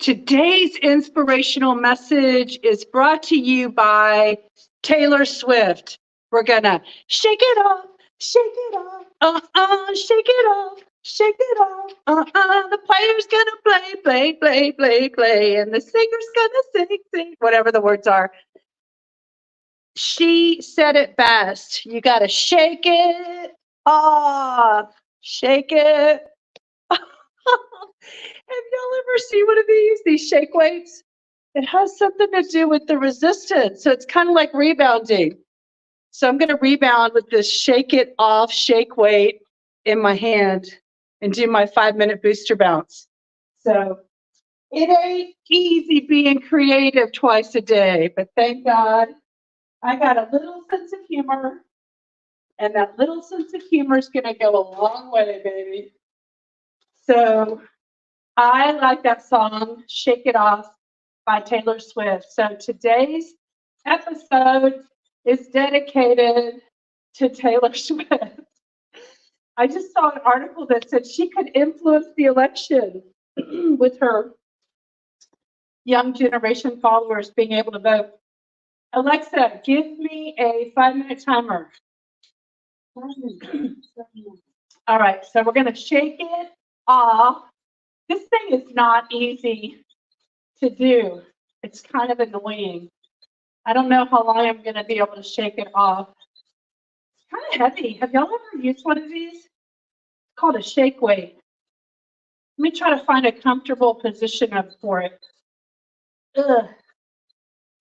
Today's inspirational message is brought to you by Taylor Swift. We're gonna shake it off, shake it off, shake it off, The player's gonna play, and the singer's gonna sing, whatever the words are. She said it best. You gotta shake it off, shake it. Have y'all ever seen one of these shake weights? It has something to do with the resistance. So it's kind of like rebounding. So I'm going to rebound with this shake it off, shake weight in my hand and do my 5-minute booster bounce. So it ain't easy being creative twice a day, but thank God I got a little sense of humor, and that little sense of humor is going to go a long way, baby. So I like that song, Shake It Off by Taylor Swift. So today's episode is dedicated to Taylor Swift. I just saw an article that said she could influence the election with her young generation followers being able to vote. Alexa, give me a 5-minute timer. All right, so we're going to shake it off. This thing is not easy to do. It's kind of annoying. I don't know how long I'm going to be able to shake it off. It's kind of heavy. Have y'all ever used one of these? It's called a shake weight. Let me try to find a comfortable position for it. Ugh.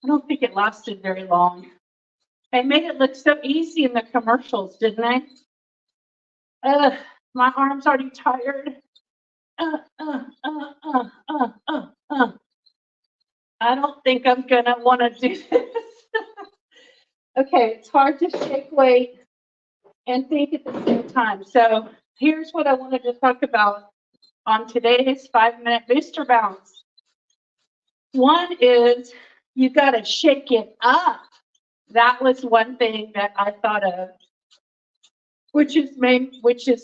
I don't think it lasted very long. They made it look so easy in the commercials, didn't they? Ugh. My arm's already tired. I don't think I'm gonna want to do this. Okay, it's hard to shake weight and think at the same time. So here's what I wanted to talk about on today's 5-minute booster bounce. One is you gotta shake it up. That was one thing that I thought of, which is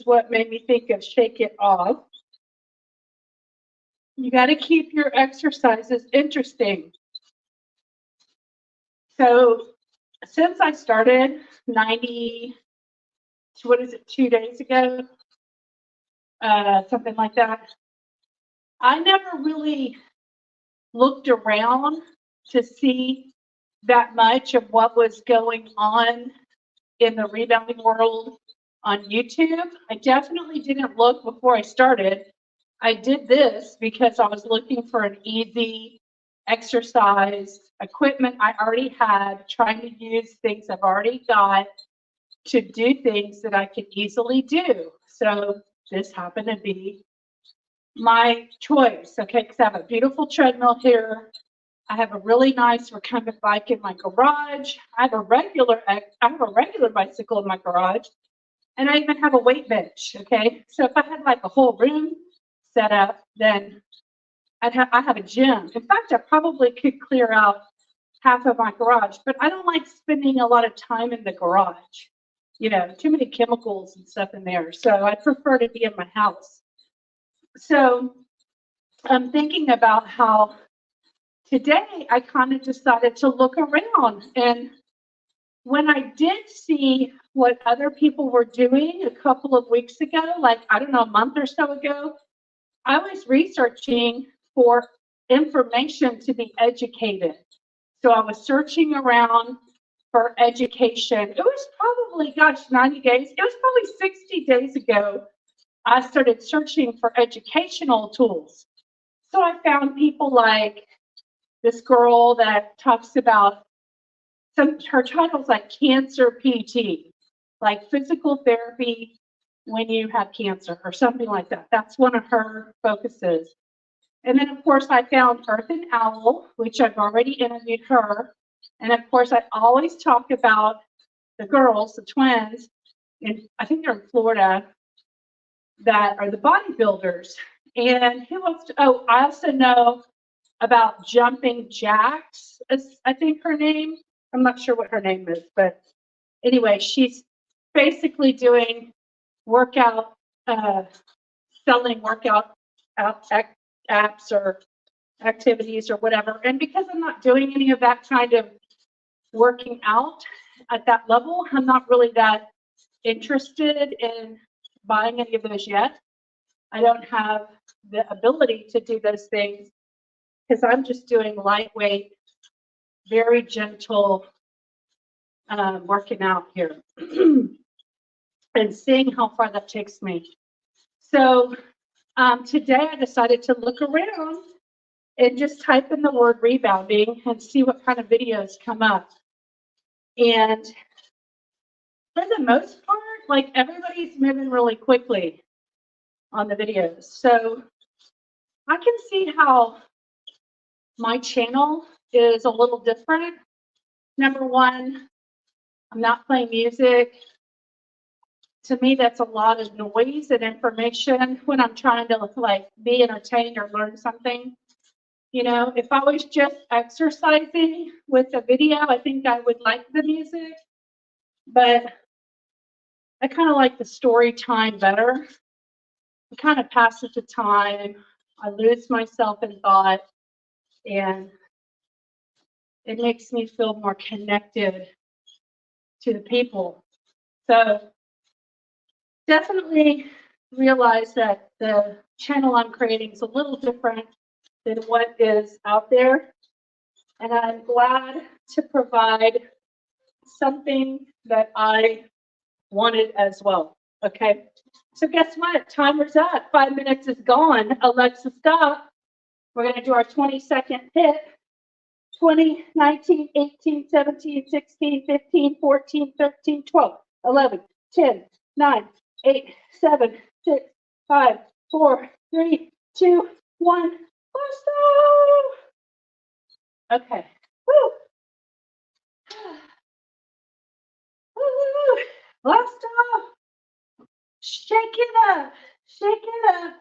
what made me think of shake it off. You got to keep your exercises interesting. So since I started 2 days ago, something like that, I never really looked around to see that much of what was going on in the rebounding world on YouTube. I definitely didn't look before I started. I did this because I was looking for an easy exercise equipment I already had, trying to use things I've already got to do things that I could easily do. So this happened to be my choice, okay, because I have a beautiful treadmill here. I have a really nice recumbent bike in my garage. I have a regular bicycle in my garage, and I even have a weight bench, okay? So if I had like a whole room set up, then I have a gym. In fact, I probably could clear out half of my garage, but I don't like spending a lot of time in the garage. You know, too many chemicals and stuff in there. So I prefer to be in my house. So I'm thinking about how today I kind of decided to look around, and when I did see what other people were doing a couple of weeks ago, like, I don't know, a month or so ago, I was researching for information to be educated. So I was searching around for education. It was probably, 90 days. It was probably 60 days ago. I started searching for educational tools. So I found people like this girl that talks about her title's like cancer PT, like physical therapy when you have cancer or something like that. That's one of her focuses. And then, of course, I found Earth and Owl, which I've already interviewed her. And of course, I always talk about the girls, the twins, and I think they're in Florida, that are the bodybuilders. And who else? Oh, I also know about Jumping Jacks, I think her name. I'm not sure what her name is, but anyway, she's basically doing selling workout apps or activities or whatever. And because I'm not doing any of that kind of working out at that level, I'm not really that interested in buying any of those yet. I don't have the ability to do those things because I'm just doing lightweight, very gentle working out here and seeing how far that takes me. So today I decided to look around and just type in the word rebounding and see what kind of videos come up. And for the most part, like everybody's moving really quickly on the videos. So I can see how my channel is a little different. Number one, I'm not playing music. To me, that's a lot of noise and information when I'm trying to like be entertained or learn something. You know, if I was just exercising with a video, I think I would like the music, but I kind of like the story time better. It kind of passes the time. I lose myself in thought, and it makes me feel more connected to the people. So definitely realize that the channel I'm creating is a little different than what is out there. And I'm glad to provide something that I wanted as well. Okay. So guess what? Timer's up. 5 minutes is gone. Alexa, stop. We're going to do our 20-second hit. 20, 19, 18, 17, 16, 15, 14, 13, 12, 11, 10, 9, 8, 7, 6, 5, 4, 3, 2, 1. Let's go. Okay. Woo. Woo. Last off. Shake it up. Shake it up.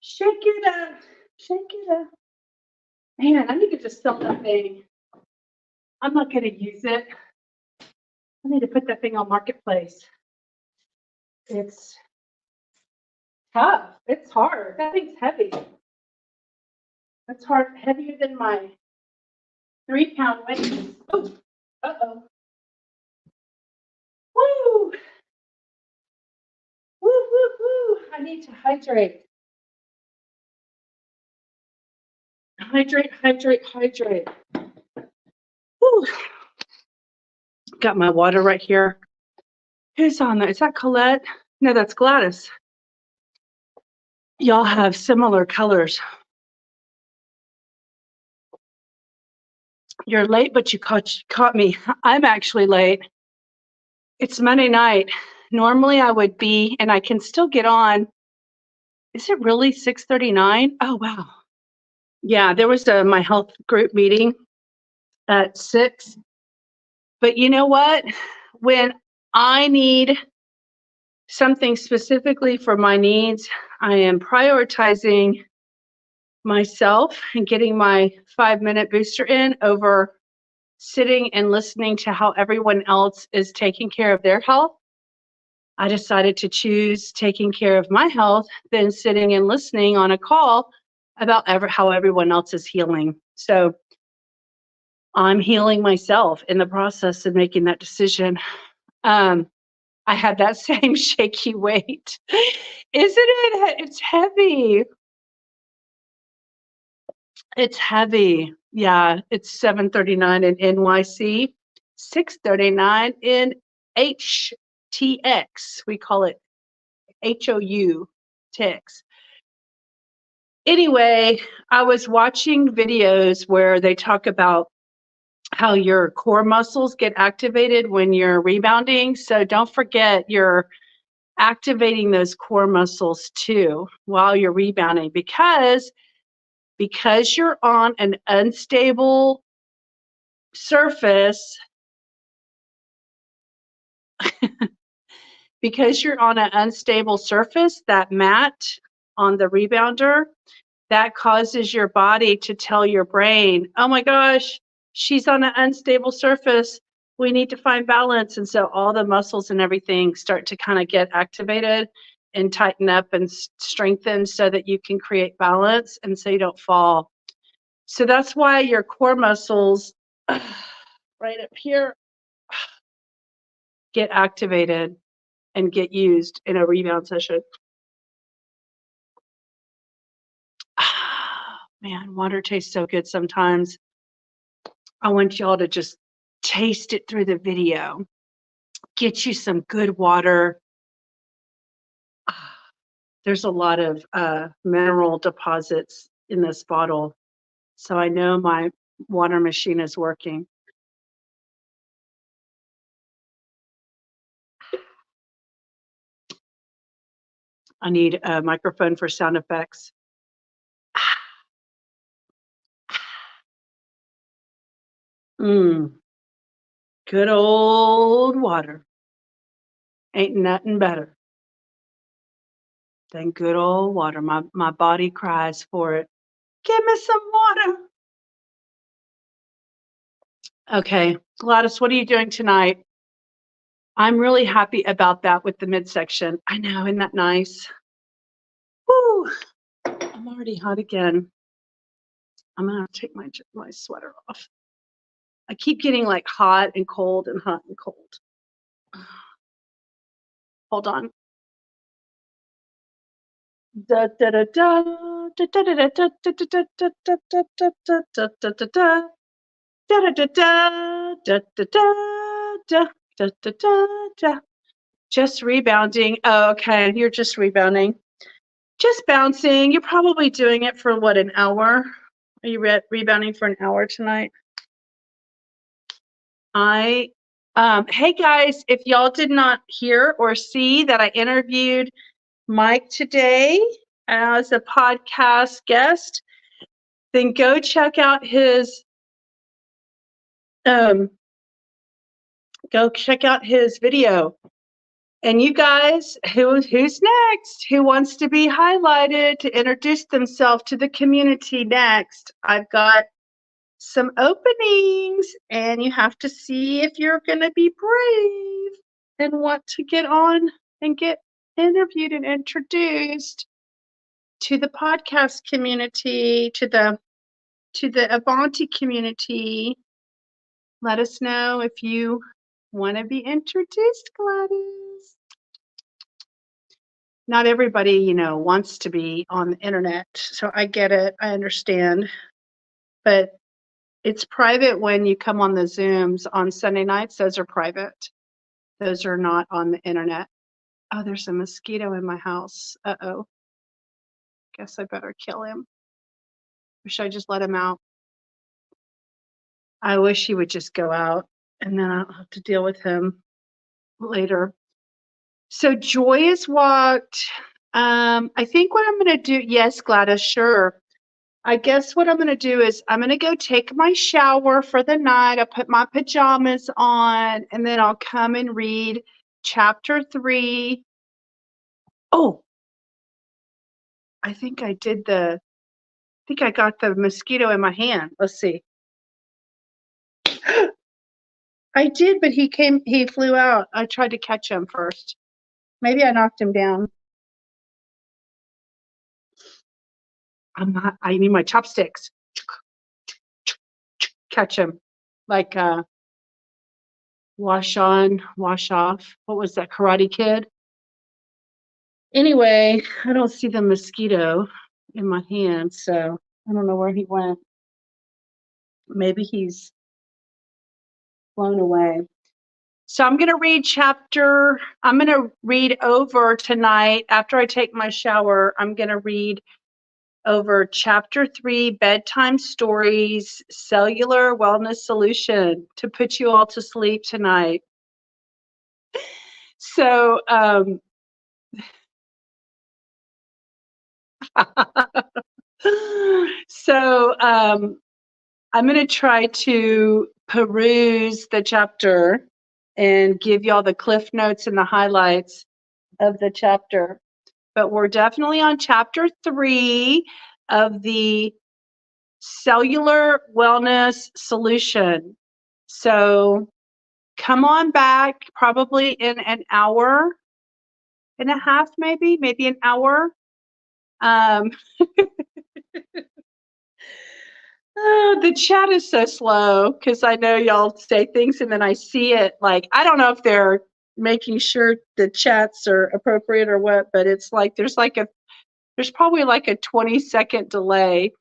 Shake it up. Shake it up. Man, I need to just sell that thing. I'm not going to use it. I need to put that thing on Marketplace. It's tough. It's hard. That thing's heavy. It's hard, heavier than my 3-pound weight. Oh, uh-oh. Woo! Woo, woo, woo. I need to hydrate. Hydrate, hydrate, hydrate. Woo. Got my water right here. Who's on there? Is that Colette? No, that's Gladys. Y'all have similar colors. You're late, but you caught me. I'm actually late. It's Monday night. Normally I would be, and I can still get on. Is it really 6:39? Oh, wow. Yeah, there was my health group meeting at 6. But you know what? When I need something specifically for my needs, I am prioritizing myself and getting my 5-minute booster in over sitting and listening to how everyone else is taking care of their health. I decided to choose taking care of my health than sitting and listening on a call about how everyone else is healing. So I'm healing myself in the process of making that decision. I had that same shaky weight. Isn't it? It's heavy. It's heavy. Yeah, it's 7:39 in NYC, 6:39 in HTX. We call it HOU TX. Anyway, I was watching videos where they talk about how your core muscles get activated when you're rebounding. So don't forget you're activating those core muscles too while you're rebounding because you're on an unstable surface. Because you're on an unstable surface, that mat on the rebounder, that causes your body to tell your brain, oh my gosh, she's on an unstable surface. We need to find balance. And so all the muscles and everything start to kind of get activated. and tighten up and strengthen so that you can create balance and so you don't fall. So that's why your core muscles right up here get activated and get used in a rebound session. Man, water tastes so good sometimes. I want y'all to just taste it through the video. Get you some good water. There's a lot of mineral deposits in this bottle. So I know my water machine is working. I need a microphone for sound effects. Good old water. Ain't nothing better than good old water. My body cries for it. Give me some water. Okay, Gladys, what are you doing tonight? I'm really happy about that with the midsection. I know, isn't that nice? Woo! I'm already hot again. I'm gonna take my sweater off. I keep getting like hot and cold and hot and cold. Hold on. Da da da da da da da da da da da da da da da da da da da da. Da da da da da da da da da da da. Just rebounding. Oh, okay, you're just rebounding. Just bouncing. You're probably doing it for what, an hour? Are you rebounding for an hour tonight? Hey guys, if y'all did not hear or see that I interviewed Mike today as a podcast guest, then go check out his video. And you guys, who's next? Who wants to be highlighted to introduce themselves to the community next? I've got some openings, and you have to see if you're going to be brave and want to get on and get interviewed and introduced to the podcast community, to the Avanti community. Let us know if you want to be introduced, Gladys. Not everybody, wants to be on the internet, so I get it. I understand. But it's private when you come on the Zooms on Sunday nights. Those are private. Those are not on the internet. Oh, there's a mosquito in my house. Uh-oh. Guess I better kill him. Or should I just let him out? I wish he would just go out, and then I'll have to deal with him later. So Joy has walked. I think what I'm going to do, yes, Gladys, sure. I guess what I'm going to do is I'm going to go take my shower for the night. I'll put my pajamas on, and then I'll come and read chapter 3. Oh, I think I got the mosquito in my hand. Let's see. I did, but he flew out. I tried to catch him first. Maybe I knocked him down. I need my chopsticks. Catch him. Like wash on, wash off. What was that, Karate Kid? Anyway, I don't see the mosquito in my hand, so I don't know where he went. Maybe he's flown away. So I'm going to read over tonight. After I take my shower, I'm going to read over chapter 3, Bedtime Stories, Cellular Wellness Solution, to put you all to sleep tonight. So, I'm going to try to peruse the chapter and give y'all the cliff notes and the highlights of the chapter. But we're definitely on chapter 3 of the Cellular Wellness Solution. So come on back probably in an hour and a half, maybe an hour. The chat is so slow because I know y'all say things and then I see it. Like, I don't know if they're making sure the chats are appropriate or what, but it's like there's probably like a 20-second delay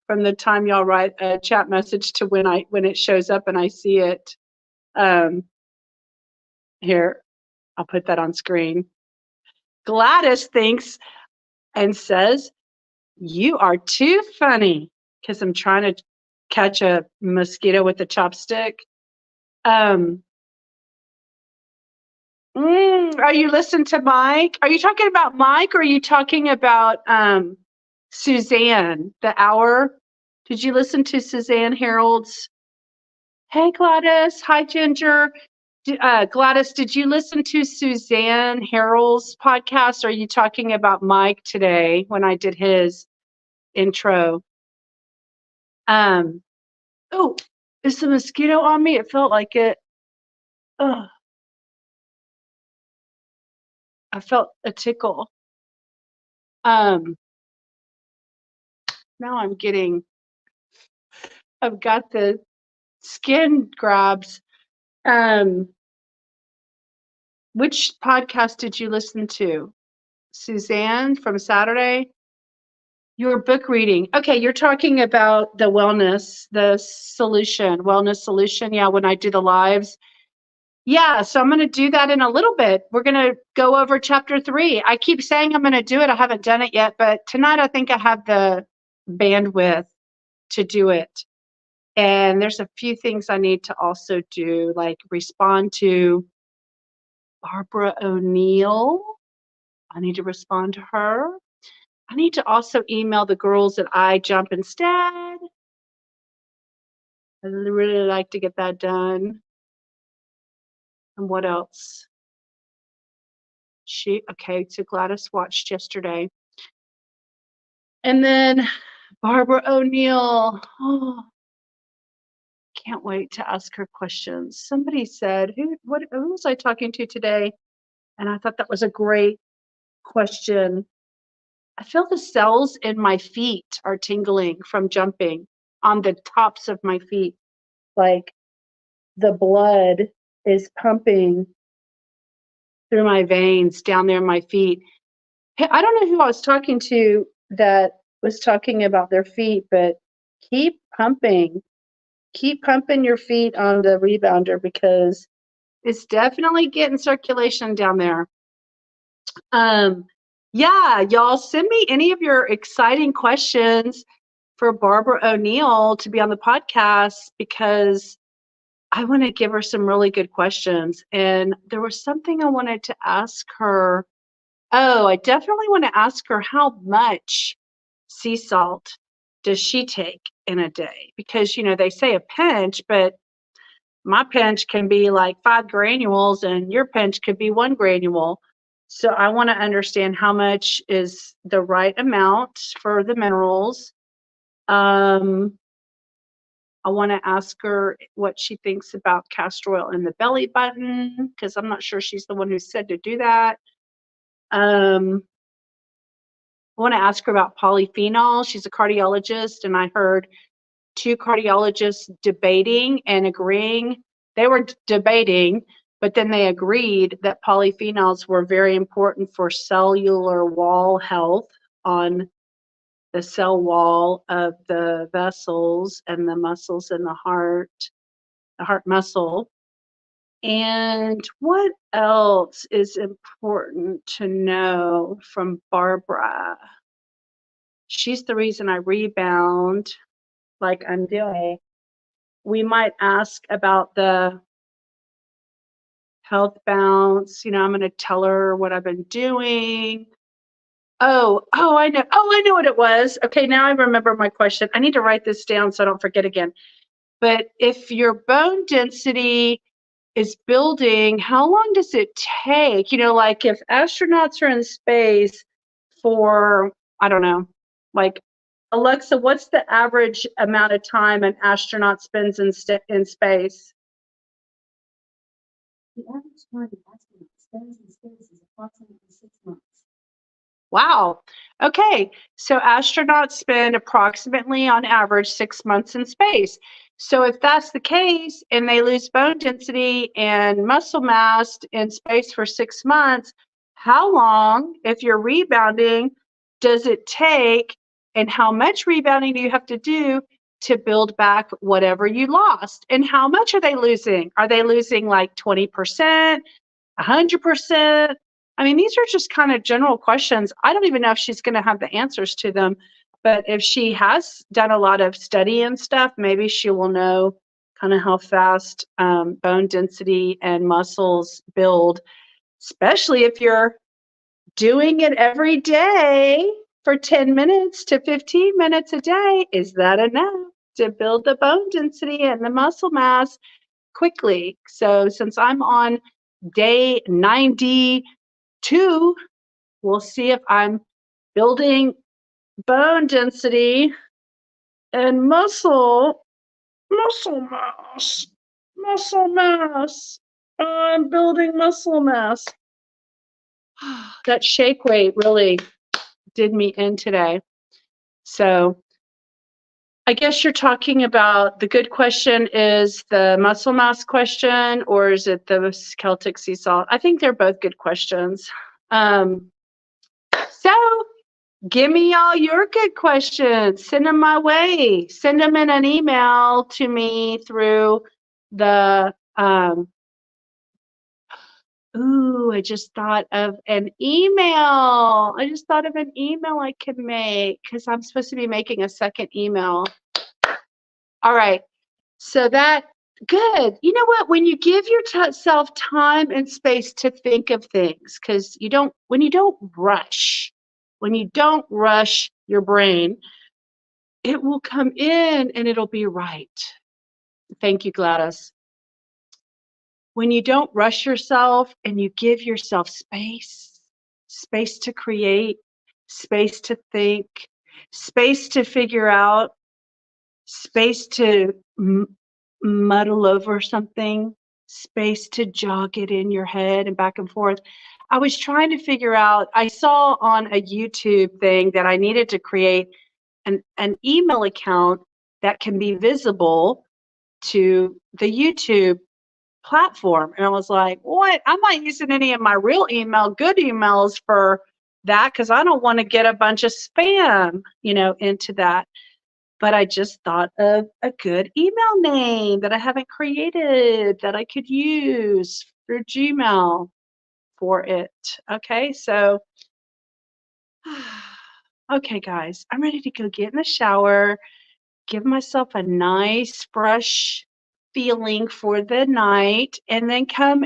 from the time y'all write a chat message to when it shows up and I see it. Here, I'll put that on screen. Gladys thinks and says, "You are too funny," because I'm trying to catch a mosquito with a chopstick. Are you listening to Mike? Are you talking about Mike or are you talking about Suzanne, the hour? Did you listen to Suzanne Harold's? Hey, Gladys. Hi, Ginger. Gladys, did you listen to Suzanne Harold's podcast? Or are you talking about Mike today when I did his intro? Oh, is the mosquito on me? It felt like it. Oh, I felt a tickle. Now I've got the skin grabs. Which podcast did you listen to? Suzanne from Saturday? Your book reading. Okay, you're talking about the wellness solution. Yeah, when I do the lives. Yeah, so I'm going to do that in a little bit. We're going to go over chapter 3. I keep saying I'm going to do it. I haven't done it yet, but tonight I think I have the bandwidth to do it. And there's a few things I need to also do, like respond to Barbara O'Neill. I need to respond to her. I need to also email the girls at I Jump Instead. I really like to get that done. And what else? Okay, so Gladys watched yesterday. And then Barbara O'Neill. Oh, can't wait to ask her questions. Somebody said, who was I talking to today? And I thought that was a great question. I feel the cells in my feet are tingling from jumping on the tops of my feet. Like the blood is pumping through my veins down there in my feet. Hey, I don't know who I was talking to that was talking about their feet, but keep pumping your feet on the rebounder because it's definitely getting circulation down there. Yeah, y'all send me any of your exciting questions for Barbara O'Neill to be on the podcast because I want to give her some really good questions. And there was something I wanted to ask her. Oh, I definitely want to ask her how much sea salt does she take in a day? Because, they say a pinch, but my pinch can be like 5 granules and your pinch could be 1 granule. So I want to understand how much is the right amount for the minerals. I want to ask her what she thinks about castor oil in the belly button because I'm not sure she's the one who said to do that. I want to ask her about polyphenol. She's a cardiologist, and I heard 2 cardiologists debating and agreeing. They were debating, but then they agreed that polyphenols were very important for cellular wall health on the cell wall of the vessels and the muscles in the heart muscle. And what else is important to know from Barbara? She's the reason I rebound like I'm doing. We might ask about the health bounce. I'm going to tell her what I've been doing. Oh, I know. Oh, I know what it was. Okay, now I remember my question. I need to write this down so I don't forget again. But if your bone density is building, how long does it take? Like if astronauts are in space for, I don't know, like Alexa, what's the average amount of time an astronaut spends in space? The average time an astronaut spends in space is approximately 6 months. Wow. Okay. So astronauts spend approximately on average 6 months in space. So if that's the case and they lose bone density and muscle mass in space for 6 months, how long, if you're rebounding, does it take and how much rebounding do you have to do to build back whatever you lost? And how much are they losing? Are they losing like 20%, 100%? I mean, these are just kind of general questions. I don't even know if she's going to have the answers to them, but if she has done a lot of study and stuff, maybe she will know kind of how fast bone density and muscles build, especially if you're doing it every day for 10 minutes to 15 minutes a day. Is that enough to build the bone density and the muscle mass quickly? So since I'm on day 92, we'll see if I'm building bone density and muscle mass. I'm building muscle mass. That shake weight really did me in today. So I guess you're talking about the good question is the muscle mass question, or is it the Celtic sea salt? I think they're both good questions. So give me all your good questions. Send them my way. Send them in an email to me through the, I just thought of an email. I just thought of an email I could make because I'm supposed to be making a second email. All right. So that, good. You know what? When you give yourself time and space to think of things, because when you don't rush your brain, it will come in and it'll be right. Thank you, Gladys. When you don't rush yourself and you give yourself space to create, space to think, space to figure out, space to muddle over something, space to jog it in your head and back and forth. I was trying to figure out, I saw on a YouTube thing that I needed to create an email account that can be visible to the YouTube platform. And I was like, what? I'm not using any of my real good emails for that because I don't want to get a bunch of spam, into that. But I just thought of a good email name that I haven't created that I could use for Gmail for it. Okay, so, okay, guys, I'm ready to go get in the shower, give myself a nice, fresh feeling for the night, and then come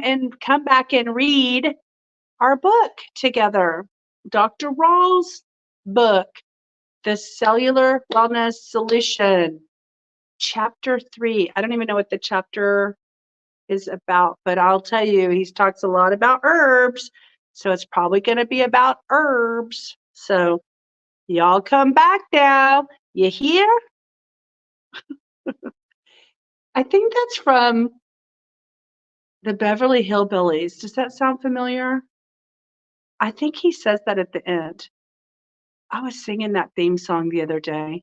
back and read our book together. Dr. Rawls' book, The Cellular Wellness Solution. Chapter 3. I don't even know what the chapter is about, but I'll tell you, he talks a lot about herbs, so it's probably going to be about herbs. So y'all come back now. You hear? I think that's from the Beverly Hillbillies. Does that sound familiar? I think he says that at the end. I was singing that theme song the other day.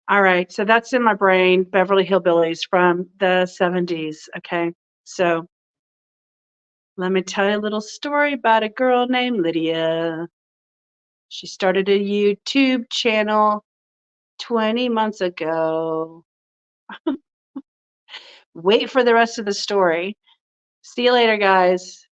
All right, so that's in my brain, Beverly Hillbillies from the 70s, okay? So let me tell you a little story about a girl named Lydia. She started a YouTube channel 20 months ago. Wait for the rest of the story. See you later, guys.